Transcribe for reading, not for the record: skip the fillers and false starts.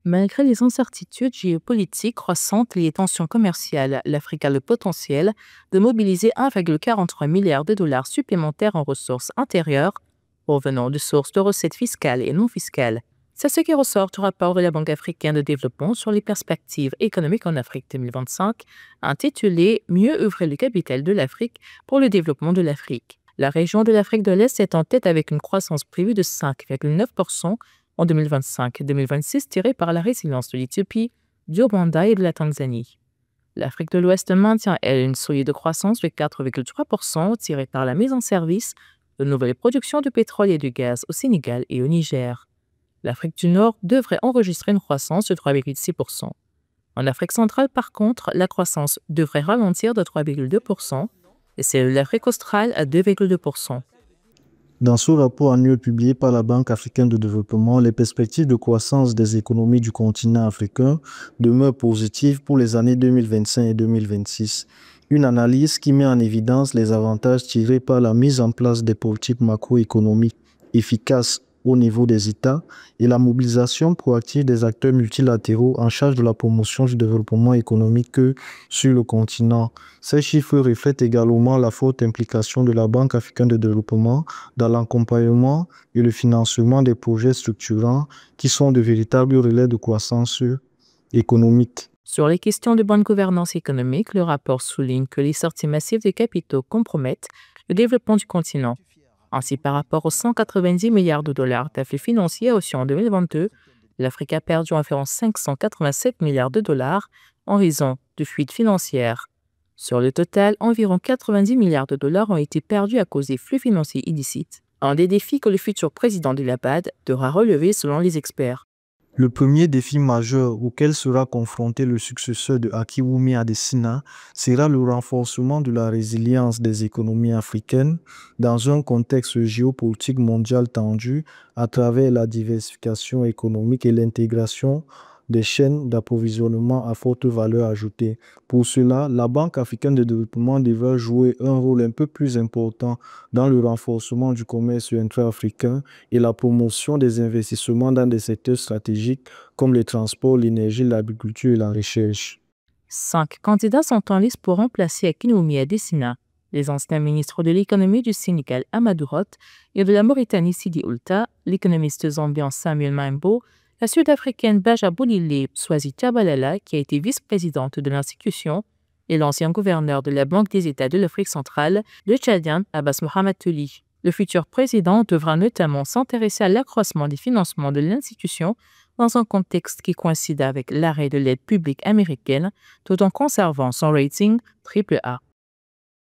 Malgré les incertitudes géopolitiques croissantes et les tensions commerciales, l'Afrique a le potentiel de mobiliser 1,43 milliard de dollars supplémentaires en ressources intérieures provenant de sources de recettes fiscales et non fiscales. C'est ce qui ressort du rapport de la Banque africaine de développement sur les perspectives économiques en Afrique 2025, intitulé Mieux œuvrer le capital de l'Afrique pour le développement de l'Afrique. La région de l'Afrique de l'Est est en tête avec une croissance prévue de 5,9% en 2025-2026, tirée par la résilience de l'Éthiopie, du Rwanda et de la Tanzanie. L'Afrique de l'Ouest maintient, elle, une solide croissance de 4,3%, tirée par la mise en service de nouvelles productions de pétrole et de gaz au Sénégal et au Niger. L'Afrique du Nord devrait enregistrer une croissance de 3,6%. En Afrique centrale, par contre, la croissance devrait ralentir de 3,2% et celle de l'Afrique australe à 2,2%. Dans ce rapport annuel publié par la Banque africaine de développement, les perspectives de croissance des économies du continent africain demeurent positives pour les années 2025 et 2026. Une analyse qui met en évidence les avantages tirés par la mise en place des politiques macroéconomiques efficaces au niveau des États et la mobilisation proactive des acteurs multilatéraux en charge de la promotion du développement économique sur le continent. Ces chiffres reflètent également la forte implication de la Banque africaine de développement dans l'accompagnement et le financement des projets structurants qui sont de véritables relais de croissance économique. Sur les questions de bonne gouvernance économique, le rapport souligne que les sorties massives de capitaux compromettent le développement du continent. Ainsi, par rapport aux 190 milliards de dollars d'afflux financiers reçus en 2022, l'Afrique a perdu environ 587 milliards de dollars en raison de fuites financières. Sur le total, environ 90 milliards de dollars ont été perdus à cause des flux financiers illicites, un des défis que le futur président de la BAD devra relever selon les experts. Le premier défi majeur auquel sera confronté le successeur de Akiwumi Adesina sera le renforcement de la résilience des économies africaines dans un contexte géopolitique mondial tendu à travers la diversification économique et l'intégration des chaînes d'approvisionnement à forte valeur ajoutée. Pour cela, la Banque africaine de développement devra jouer un rôle un peu plus important dans le renforcement du commerce intra-africain et la promotion des investissements dans des secteurs stratégiques comme les transports, l'énergie, l'agriculture et la recherche. 5 candidats sont en liste pour remplacer Akiwumi Adesina. Les anciens ministres de l'économie du Sénégal Amadou Hott et de la Mauritanie Sidi Oulta, l'économiste zambien Samuel Maimbo, la sud-africaine Baja Boulile Swazi Tchabalala, qui a été vice-présidente de l'institution, et l'ancien gouverneur de la Banque des États de l'Afrique centrale, le Tchadien Abbas Mohamed Tuli. Le futur président devra notamment s'intéresser à l'accroissement des financements de l'institution dans un contexte qui coïncide avec l'arrêt de l'aide publique américaine, tout en conservant son rating AAA.